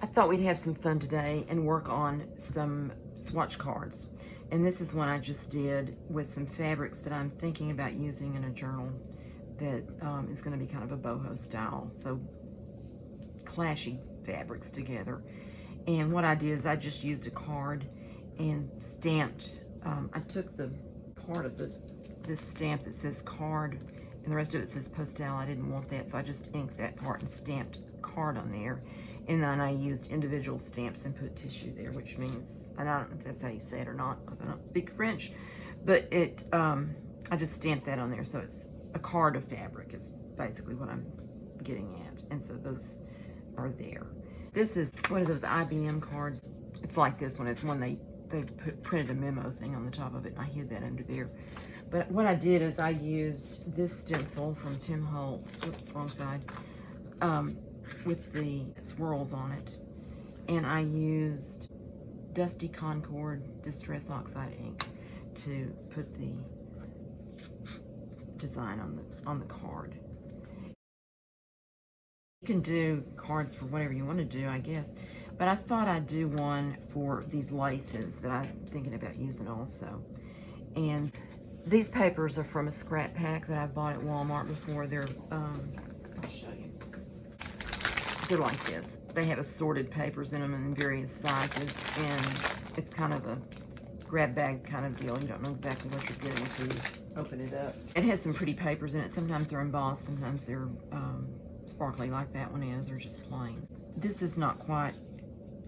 I thought we'd have some fun today and work on some swatch cards. And this is one I just did with some fabrics that I'm thinking about using in a journal that is going to be kind of a boho style. So clashy fabrics together. And what I did is I just used a card and stamped, I took the part of this stamp that says card and the rest of it says postal. I didn't want that, so I just inked that part and stamped card on there. And then I used individual stamps and put tissue there, which means, and I don't know if that's how you say it or not, because I don't speak French, but I just stamped that on there, so it's a card of fabric is basically what I'm getting at. And so those are there. This is one of those IBM cards. It's like this one. It's one they printed a memo thing on the top of it, and I hid that under there. But what I did is I used this stencil from Tim Holtz, whoops, wrong side, with the swirls on it. And I used Dusty Concord Distress Oxide ink to put the design on the card. You can do cards for whatever you want to do, I guess. But I thought I'd do one for these laces that I'm thinking about using also. And these papers are from a scrap pack that I bought at Walmart before. They're, I'll show you. They're like this. They have assorted papers in them in various sizes, and it's kind of a grab bag kind of deal. You don't know exactly what you're getting until you open it up. It has some pretty papers in it. Sometimes they're embossed, sometimes they're sparkly like that one is, or just plain. This is not quite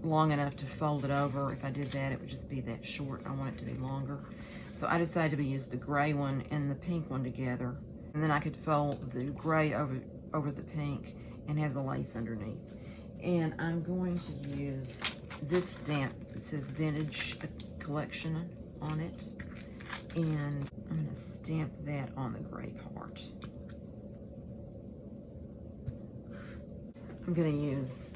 long enough to fold it over. If I did that, it would just be that short. I want it to be longer. So I decided to use the gray one and the pink one together. And then I could fold the gray over the pink and have the lace underneath. And I'm going to use this stamp that says Vintage Collection on it. And I'm going to stamp that on the gray part. I'm going to use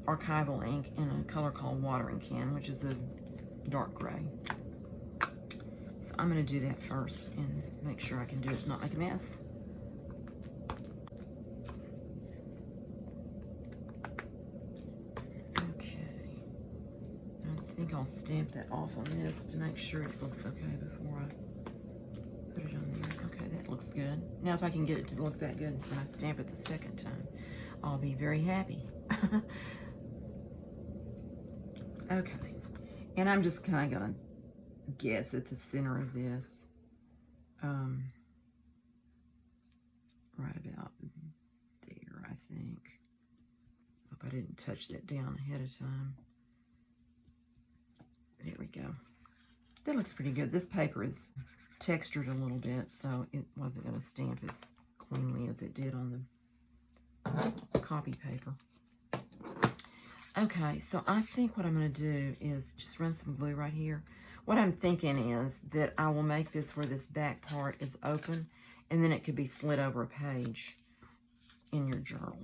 archival ink in a color called Watering Can, which is a dark gray. So I'm going to do that first and make sure I can do it, not make a mess. Okay. I think I'll stamp that off on this to make sure it looks okay before I put it on there. Okay, that looks good. Now if I can get it to look that good when I stamp it the second time, I'll be very happy. Okay, and I'm just kind of gonna guess at the center of this, right about there, I think. Hope I didn't touch that down ahead of time. There we go. That looks pretty good. This paper is textured a little bit, so it wasn't gonna stamp as cleanly as it did on the copy paper. Okay, so I think what I'm going to do is just run some glue right here. What I'm thinking is that I will make this where this back part is open, and then it could be slid over a page in your journal.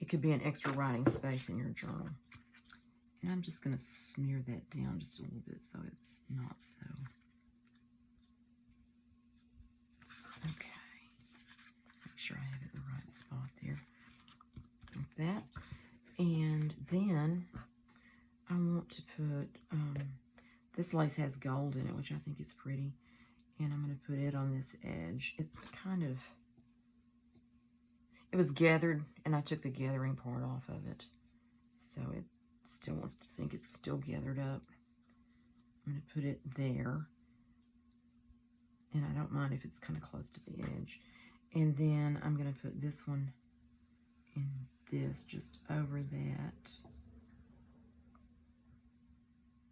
It could be an extra writing space in your journal. And I'm just going to smear that down just a little bit so it's not so. Okay. Make sure I have it in the right spot there. Like that. And then I want to put, this lace has gold in it, which I think is pretty. And I'm going to put it on this edge. It's kind of, it was gathered, and I took the gathering part off of it. So it still wants to think it's still gathered up. I'm going to put it there. And I don't mind if it's kind of close to the edge. And then I'm going to put this one and this just over that.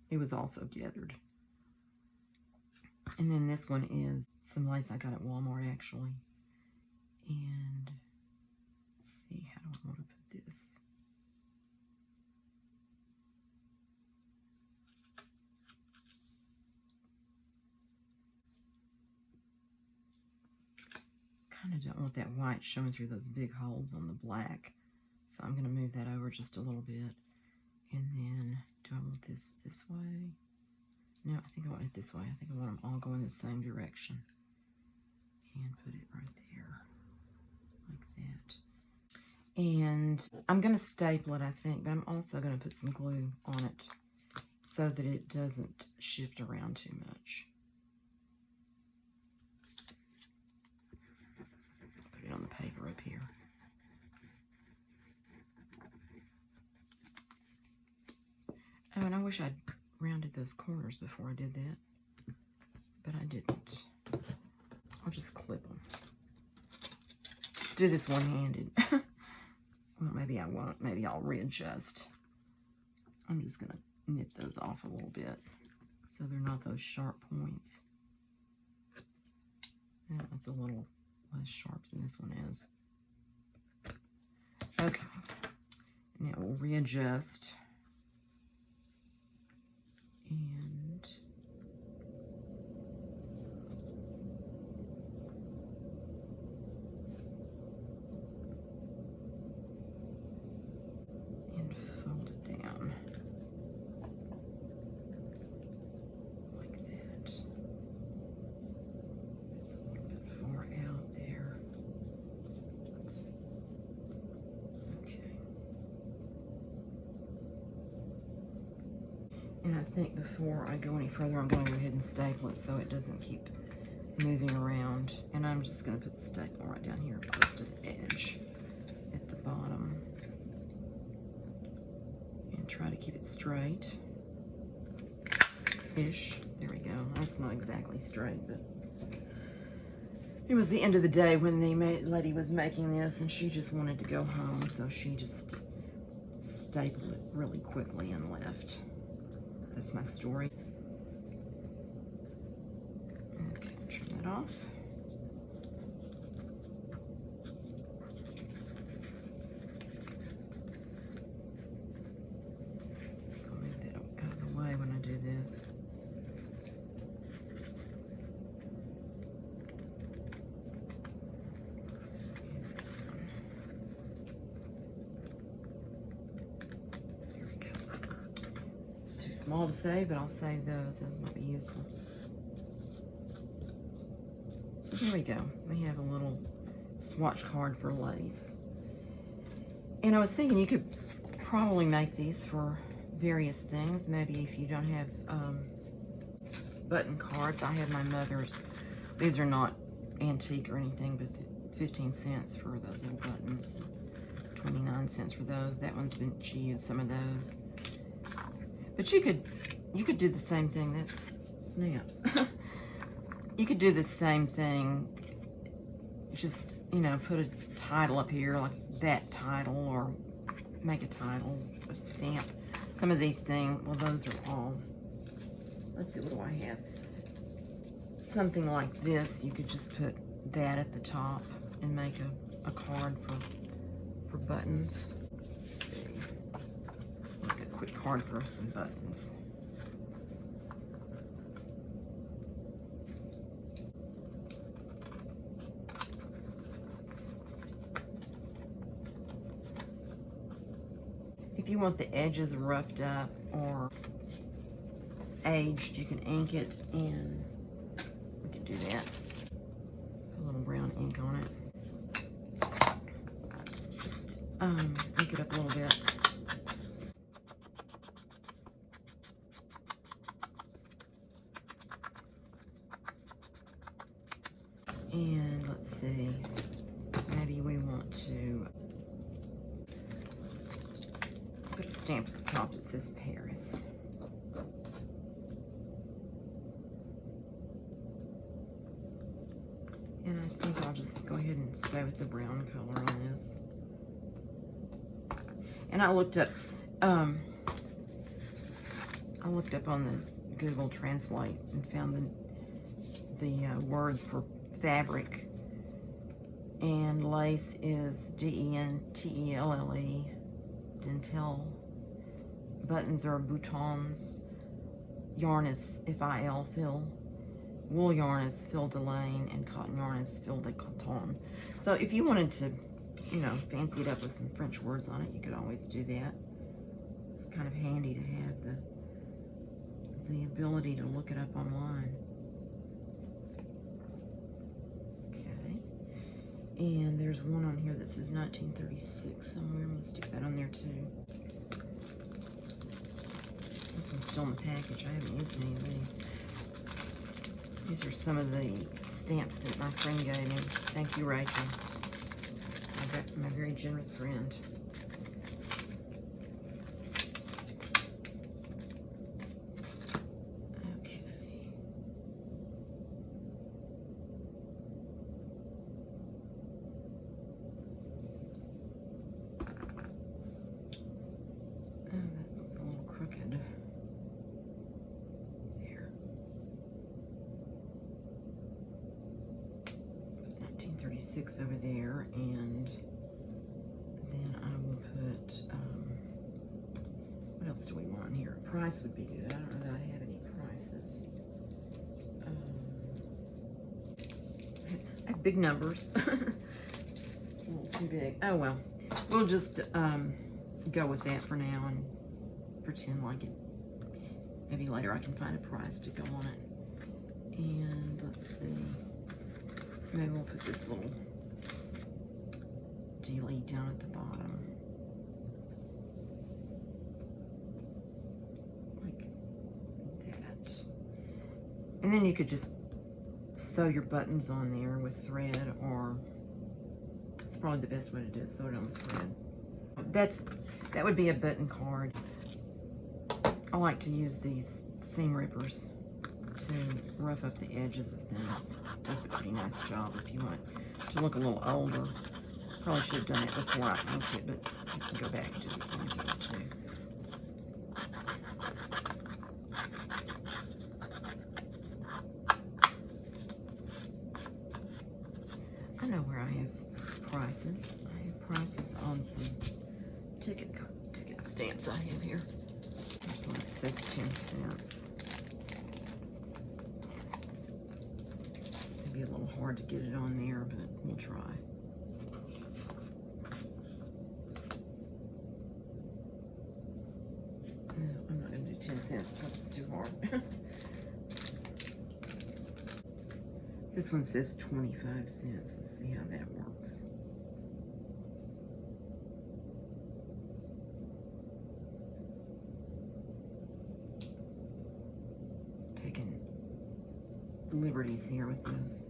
It was also gathered. And then this one is some lace I got at Walmart, actually. And let's see, how do I want to put this? Kind of don't want that white showing through those big holes on the black. So I'm going to move that over just a little bit. And then, do I want this way? No, I think I want it this way. I think I want them all going the same direction. And put it right there, like that. And I'm going to staple it, I think, but I'm also going to put some glue on it so that it doesn't shift around too much. Put it on the paper up here. Oh, and I wish I'd rounded those corners before I did that, but I didn't. I'll just clip them. Let's do this one-handed. Well, maybe I won't. Maybe I'll readjust. I'm just going to nip those off a little bit so they're not those sharp points. Yeah, it's a little less sharp than this one is. Okay. Now we'll readjust. And fold it down like that. It's a little bit far out there. Okay. And I think before I go any further, I'm going to go ahead and staple it so it doesn't keep moving around. And I'm just going to put the staple right down here close to the edge at the bottom. And try to keep it straight-ish. There we go. That's not exactly straight, but it was the end of the day when the lady was making this, and she just wanted to go home, so she just stapled it really quickly and left. That's my story. Okay, turn that off. I'll move that out of the way when I do this. And this one. There we go. It's too small to save, but I'll save those. Those might be useful. So here we go. We have a little swatch card for lace. And I was thinking you could probably make these for various things. Maybe if you don't have button cards. I have my mother's. These are not antique or anything, but 15 cents for those little buttons. 29 cents for those. That one's been, she used some of those. But you could do the same thing. That's snaps. You could do the same thing. Just, you know, put a title up here, like that title, or make a title, a stamp. Some of these things, well, those are all, let's see, what do I have? Something like this, you could just put that at the top and make a card for buttons. Let's see. Make a quick card for some buttons. If you want the edges roughed up or aged, you can ink it, and we can do that. Put a little brown ink on it. Just ink it up a little bit. And let's see, maybe we want to put a stamp at the top that says Paris. And I think I'll just go ahead and stay with the brown color on this. And I looked up on the Google Translate and found the word for fabric, and lace is D-E-N-T-E-L-L-E. Dentelle. Buttons are boutons. Yarn is F-I-L, fill. Wool yarn is fil de laine, and cotton yarn is fil de coton. So if you wanted to, you know, fancy it up with some French words on it, you could always do that. It's kind of handy to have the ability to look it up online. Okay. And there's one on here that says 1936 somewhere. I'm going to stick that on there too. This one's still in the package. I haven't used any of these. These are some of the stamps that my friend gave me. Thank you, Rachel. My very generous friend. Okay. Oh, that looks a little crooked. There. 1936 over there, and then I will put, what else do we want here? Price would be good. I don't know that I have any prices. I have big numbers. A little too big. Oh well. We'll just go with that for now and pretend like it. Maybe later I can find a price to go on it. And let's see. Maybe we'll put this little dealie down at the bottom. Like that. And then you could just sew your buttons on there with thread, or it's probably the best way to do it, sew it on with thread. That would be a button card. I like to use these seam rippers to rough up the edges of things. It does a pretty nice job if you want to look a little older. Probably should have done it before I inked it, but you can go back and do it if you want to. I know where I have prices. I have prices on some ticket stamps I have here. There's one that says 10 cents. Be a little hard to get it on there, but we'll try. I'm not going to do 10 cents because it's too hard. This one says 25 cents. Let's see how that works. Taking liberties here with this.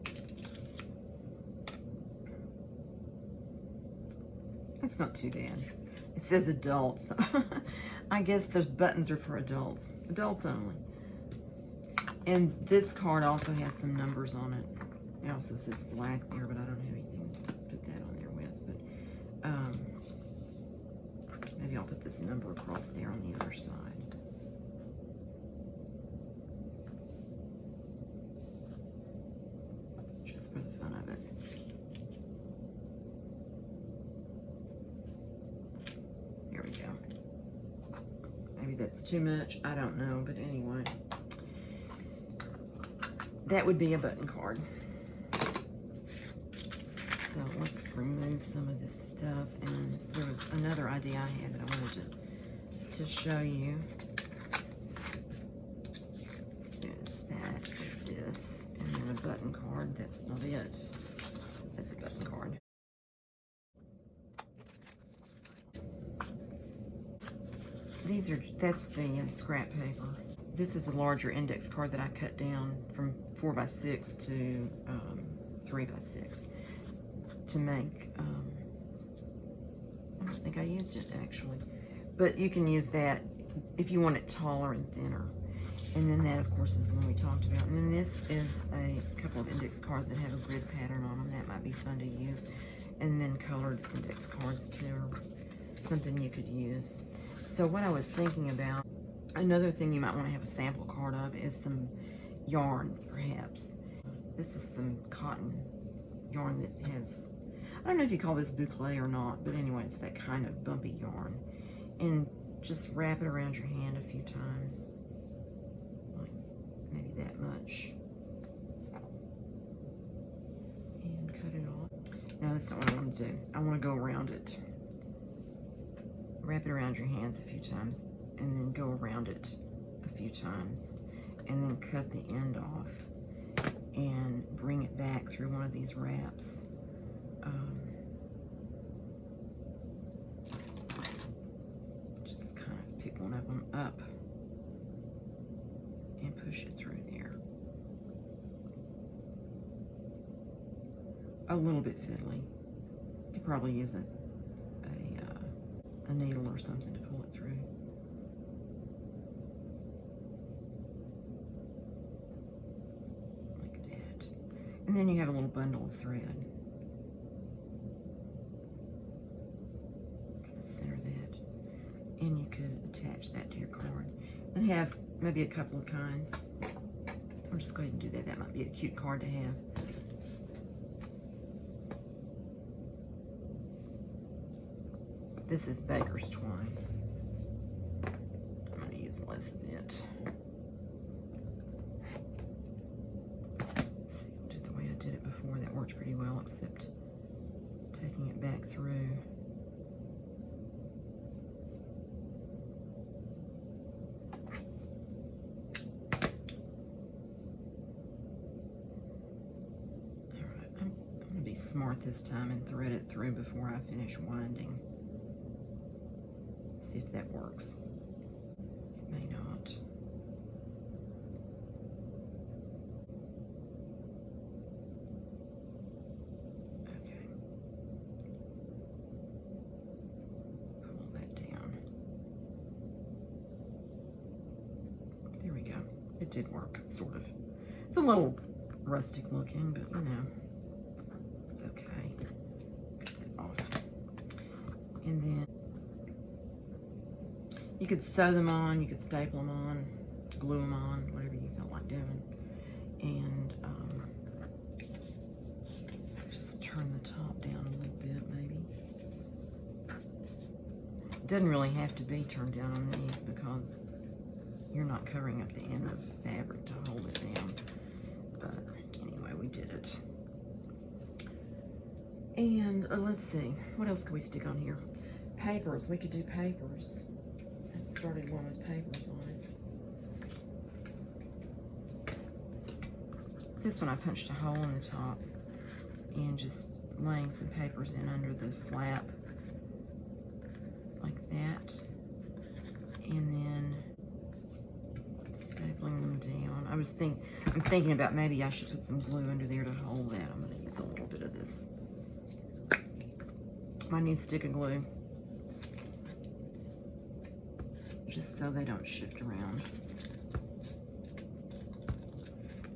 It's not too bad. It says adults. I guess those buttons are for adults. Adults only. And this card also has some numbers on it. It also says black there, but I don't have anything to put that on there with. But maybe I'll put this number across there on the other side. Just for the fun of it. There we go. Maybe that's too much. I don't know, but anyway. That would be a button card. So let's remove some of this stuff. And there was another idea I had that I wanted to show you. So there's that, this, and then a button card. That's not it. That's a button card. That's the scrap paper. This is a larger index card that I cut down from 4x6 to 3x6 to make, I don't think I used it actually, but you can use that if you want it taller and thinner. And then that, of course, is the one we talked about. And then this is a couple of index cards that have a grid pattern on them. That might be fun to use. And then colored index cards too, or something you could use. So what I was thinking about, another thing you might want to have a sample card of is some yarn, perhaps. This is some cotton yarn that has, I don't know if you call this boucle or not, but anyway, it's that kind of bumpy yarn. And just wrap it around your hand a few times, like maybe that much. And cut it off. No, that's not what I want to do. I want to go around it. Wrap it around your hands a few times, and then go around it a few times. and then cut the end off and bring it back through one of these wraps. Just kind of pick one of them up and push it through there. A little bit fiddly. You could probably use a needle or something to pull it through. Like that. And then you have a little bundle of thread. Kind of center that. And you could attach that to your card. And have maybe a couple of kinds. I'll just go ahead and do that. That might be a cute card to have. This is baker's twine. I'm going to use less of it. Let's see, I'll do it the way I did it before. That worked pretty well, except taking it back through. Alright, I'm going to be smart this time and thread it through before I finish winding. See if that works. It may not. Okay. Pull that down. There we go. It did work, sort of. It's a little rustic looking, but you know, it's okay. Cut that off. And then you could sew them on, you could staple them on, glue them on, whatever you felt like doing. And just turn the top down a little bit, maybe. It doesn't really have to be turned down on these because you're not covering up the end of fabric to hold it down. But anyway, we did it. And let's see, what else can we stick on here? Papers, we could do papers. Started one with papers on it. This one I punched a hole in the top and just laying some papers in under the flap like that, and then stapling them down. I'm thinking about maybe I should put some glue under there to hold that. I'm going to use a little bit of this, my new stick of glue, just so they don't shift around.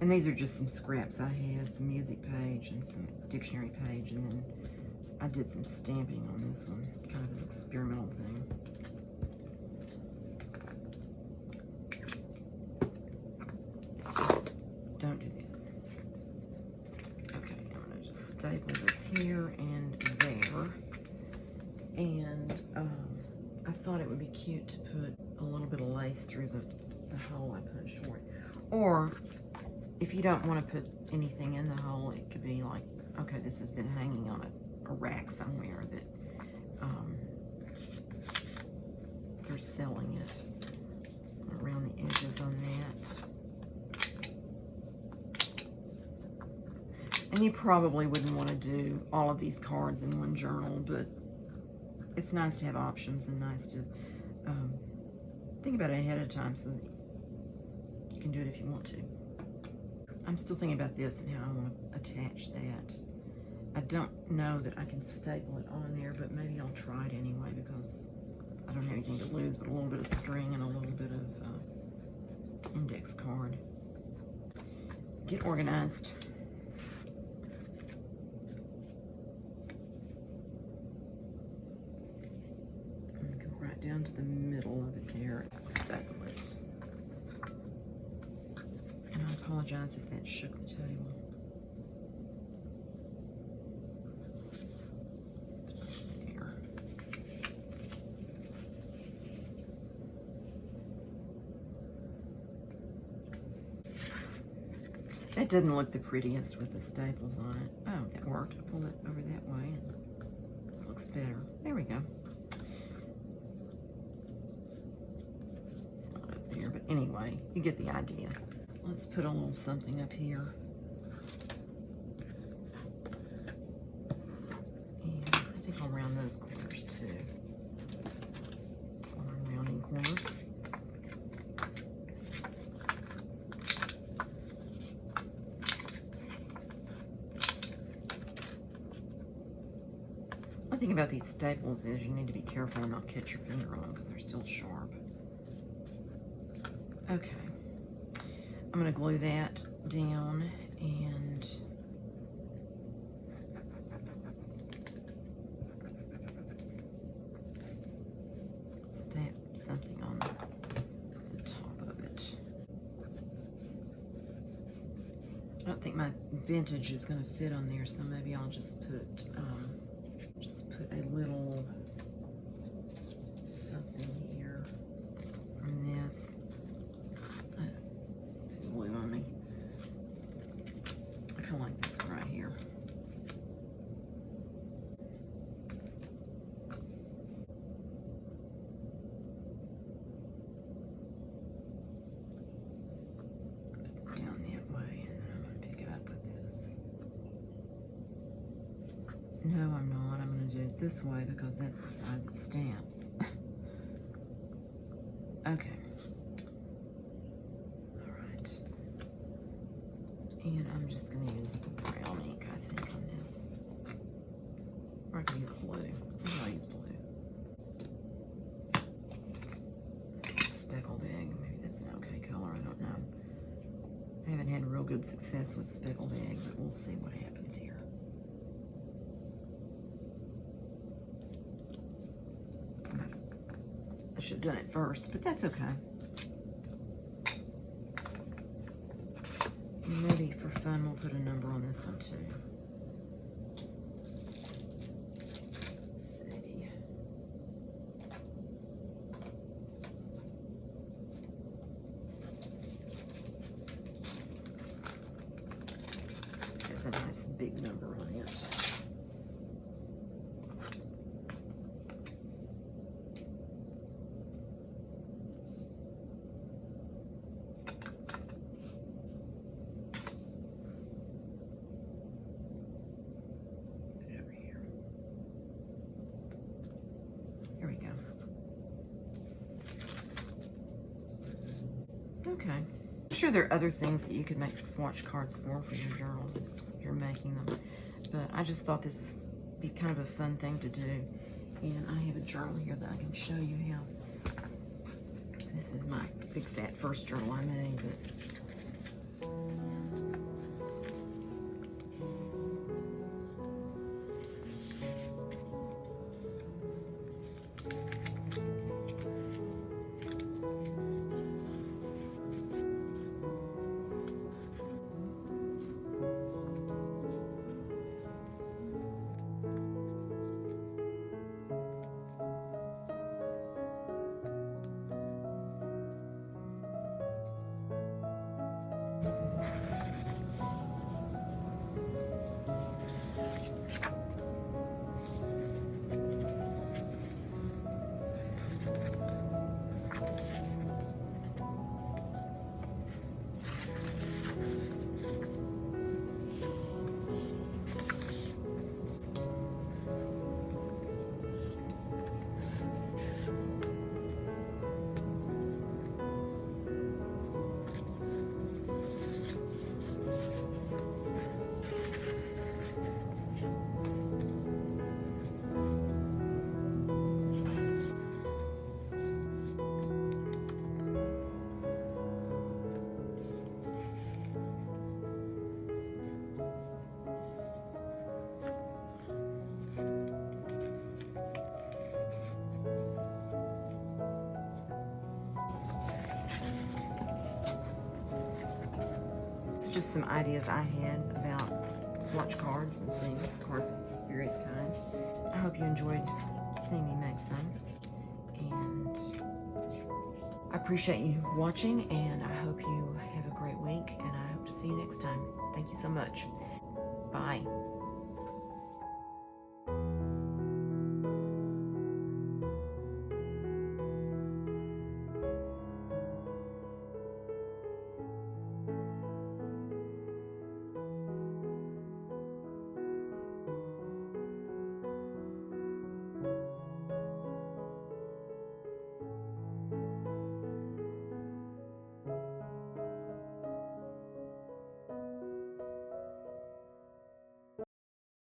And these are just some scraps I had, some music page and some dictionary page, and then I did some stamping on this one, kind of an experimental thing. Don't do that. Okay, I'm gonna just staple this here and there. And I thought it would be cute to put a little bit of lace through the hole I punched for it. Or if you don't want to put anything in the hole, it could be like, okay, this has been hanging on a rack somewhere that they're selling it. Around the edges on that. And you probably wouldn't want to do all of these cards in one journal, but it's nice to have options and nice to think about it ahead of time so that you can do it if you want to. I'm still thinking about this and how I want to attach that. I don't know that I can staple it on there, but maybe I'll try it anyway because I don't have anything to lose but a little bit of string and a little bit of index card. Get organized. Down to the middle of it there, staple it. And I apologize if that shook the table. There. That didn't look the prettiest with the staples on it. Oh, that worked. I pulled it over that way and it looks better. There we go. But anyway, you get the idea. Let's put a little something up here. And I think I'll round those corners too. While I'm rounding corners. The thing about these staples is you need to be careful and not catch your finger on them because they're still sharp. Okay, I'm going to glue that down and stamp something on the top of it. I don't think my vintage is going to fit on there, so maybe I'll just put a little something here from this. Glue on me. I kind of like this one right here. Down that way, and then I'm going to pick it up with this. No, I'm not. I'm going to do it this way because that's the side that stamps. Okay. Alright. And I'm just going to use the brown ink, I think, on this. Or I can use blue. Maybe I'll use blue. This is speckled egg. Maybe that's an okay color. I don't know. I haven't had real good success with speckled egg, but we'll see what happens here. I should have done it first, but that's okay. Maybe for fun we'll put a number on this one too. Let's see. This has a nice big number on it. Here we go. Okay. I'm sure there are other things that you could make swatch cards for your journals if you're making them. But I just thought this would be kind of a fun thing to do. And I have a journal here that I can show you how. This is my big fat first journal I made, but just some ideas I had about swatch cards and things, cards of various kinds. I hope you enjoyed seeing me make some, and I appreciate you watching, and I hope you have a great week, and I hope to see you next time. Thank you so much. Bye.